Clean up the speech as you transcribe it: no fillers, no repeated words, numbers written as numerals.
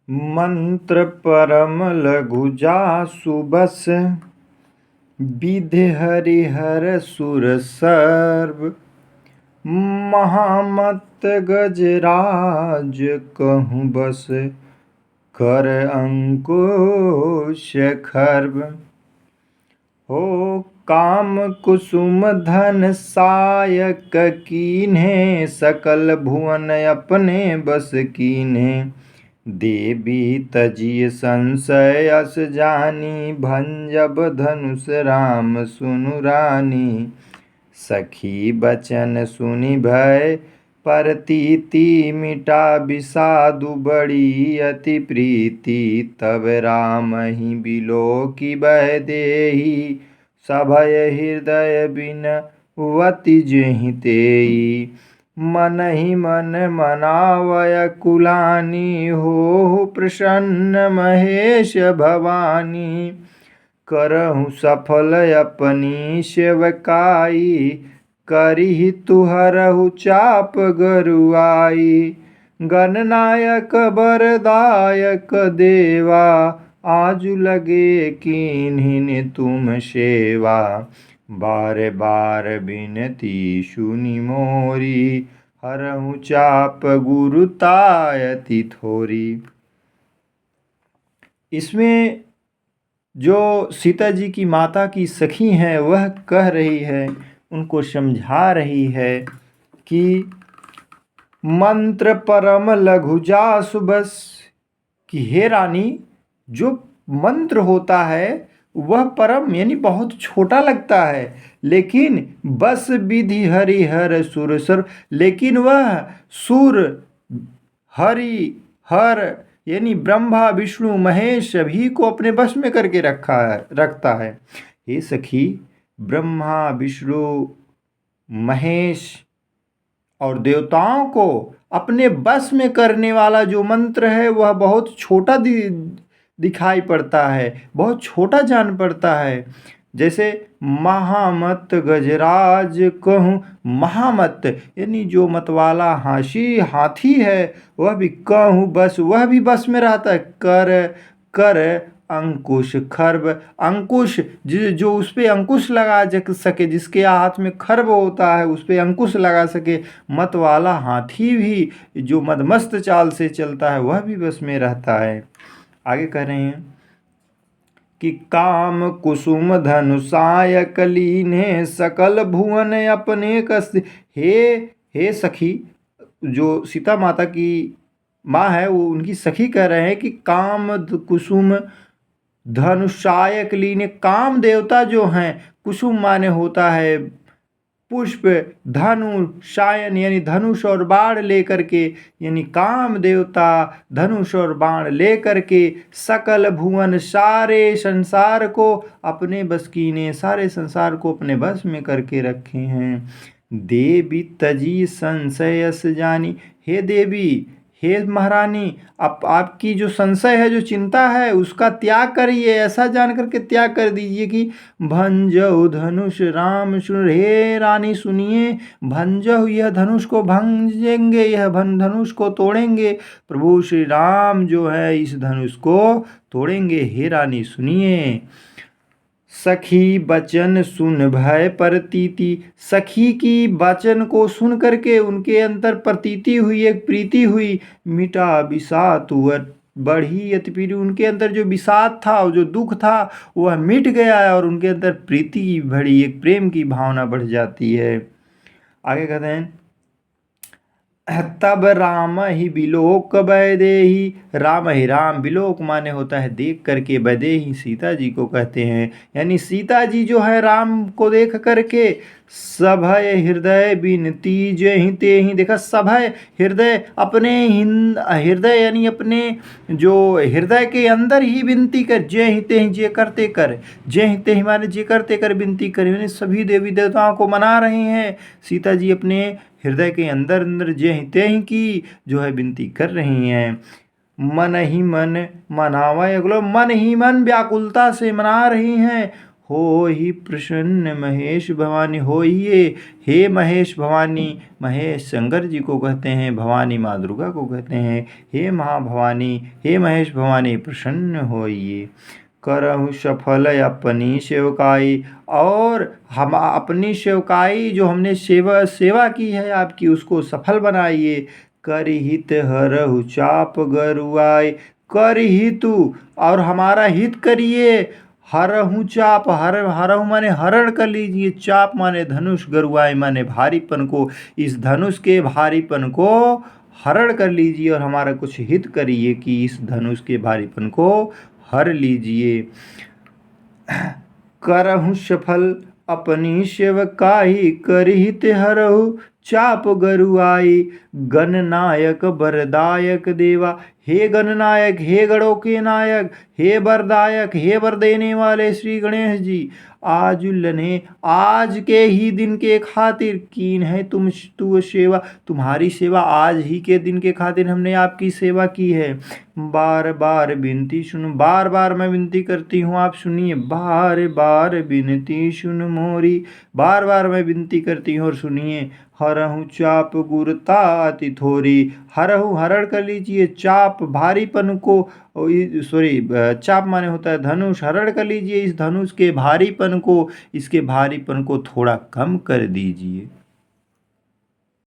मंत्र परम लघु जासु बस, विधि हरिहर सुर सर्व। महामत गजराज कहूँ बस, कर अंकुश खर्व। हो काम कुसुम धन सायक कीन्हे, सकल भुवन अपने बस कीन्हे। देवी तजिय संशय अस जानी, भंजब धनुष राम सुनु रानी। सखी बचन सुनि भय परतीति, मिटा विषादु बड़ी अति प्रीति। तब राम ही बिलोकी बह देहि, सभय हृदय बिनवति जेहि तेई। मन ही मन मनावय कुलानी, हो प्रसन्न महेश भवानी। करहु सफल अपनी सेवकाई, करिहि तुहरहु चाप गरुआई। गणनायक बरदायक देवा, आजु लगे कीन्हिन तुम सेवा। बार बार बिनती सुनि मोरी, हरहु चाप गुरुतायति थोरी। इसमें जो सीता जी की माता की सखी हैं वह कह रही है, उनको समझा रही है कि मंत्र परम लघु जासु बस, कि हे रानी, जो मंत्र होता है वह परम यानी बहुत छोटा लगता है, लेकिन बस विधि हरिहर सुर सर्व, लेकिन वह सुर हरि हर यानी ब्रह्मा विष्णु महेश सभी को अपने बस में करके रखता है। हे सखी, ब्रह्मा विष्णु महेश और देवताओं को अपने बस में करने वाला जो मंत्र है वह बहुत छोटा दिखाई पड़ता है, बहुत छोटा जान पड़ता है। जैसे महामत गजराज कहूँ, महामत यानी जो मतवाला हाथी है वह भी कहूँ बस, वह भी बस में रहता है। कर अंकुश खर्व, अंकुश जो उस पे अंकुश लगा सके, जिसके हाथ में खर्व होता है उस पे अंकुश लगा सके। मत वाला हाथी भी जो मदमस्त चाल से चलता है वह भी बस में रहता है। आगे कह रहे हैं कि काम कुसुम धनुषाय कलीने, सकल भुवन अपने कस। हे सखी, जो सीता माता की माँ है वो उनकी सखी कह रहे हैं कि काम कुसुम धनुषाय कलीने, काम देवता जो हैं, कुसुम माने होता है पुष्प, धनु शायन यानी धनुष और बाण लेकर के, यानी काम देवता धनुष और बाण लेकर के सकल भुवन सारे संसार को अपने बस कीने, सारे संसार को अपने बस में करके रखे हैं। देवी तजी संशयस जानी, हे देवी, हे महारानी, आपकी जो संशय है, जो चिंता है उसका त्याग करिए, ऐसा जान करके त्याग कर दीजिए कि भंजऊ धनुष राम सुन। हे रानी सुनिए, भंजऊ यह धनुष को भंजेंगे, यह धनुष को तोड़ेंगे। प्रभु श्री राम जो है इस धनुष को तोड़ेंगे। हे रानी सुनिए। सखी बचन सुन भय प्रतीति, सखी की वचन को सुन करके उनके अंतर प्रतीति हुई, एक प्रीति हुई। मिटा विषाद बढ़ी अति प्रीति, उनके अंदर जो विषाद था, जो दुख था वह मिट गया और उनके अंदर प्रीति बढ़ी, एक प्रेम की भावना बढ़ जाती है। आगे कहते हैं तब राम ही बिलोक वैदेही, राम ही राम बिलोक माने होता है देख करके, वैदेही सीता जी को कहते हैं, यानी सीता जी जो है राम को देख करके सभय हृदय बिनती जहि तेहि। देखा, सभय हृदय, अपने हृदय यानी अपने जो हृदय के अंदर ही विनती कर, जहि तेहि जे करते कर, जहि तेहि माने जे करते कर विनती कर, यानी सभी देवी देवताओं को मना रहे हैं। सीता जी अपने हृदय के अंदर अंदर जहि तेहि की जो है विनती कर रही हैं। मन ही मन मनावय, अगलो मन ही मन व्याकुलता से मना रही हैं। हो ही प्रसन्न महेश भवानी, होइए हे महेश भवानी। महेश शंकर जी को कहते हैं, भवानी माँ दुर्गा को कहते हैं। हे महाभवानी, हे महेश भवानी प्रसन्न होइए। करहु सफल अपनी सेवकाई, और हम अपनी सेवकाई जो हमने सेवा की है आपकी, उसको सफल बनाइए। कर हित हरहु चाप गरुआई, कर हितु और हमारा हित करिए। हरहु चाप, हरहु माने हरण कर लीजिए, चाप माने धनुष, गरुआई माने भारीपन को, इस धनुष के भारीपन को हरण कर लीजिए और हमारा कुछ हित करिए कि इस धनुष के भारीपन को हर लीजिए। करहु सफल अपनी सेवकाई, करहित हरहु चाप गरुआई। गणनायक वरदायक देवा, हे गणनायक, हे गणों के नायक, हे वरदायक, हे वर देने वाले श्री गणेश जी, आज लने, आज के ही दिन के खातिर कीन है तू सेवा, तुम्हारी सेवा आज ही के दिन के खातिर हमने आपकी सेवा की है। बार बार विनती सुन, बार बार मैं विनती करती हूँ, आप सुनिए। बार बार विनती सुन मोरी, बार बार मैं विनती करती हूँ और सुनिए। हरहु चाप गुरता अति थोरी, हरहु हरण कर लीजिए चाप भारीपन को, सॉरी चाप माने होता है धनुष, हरण कर लीजिए इस धनुष के भारीपन को, इसके भारीपन को थोड़ा कम कर दीजिए।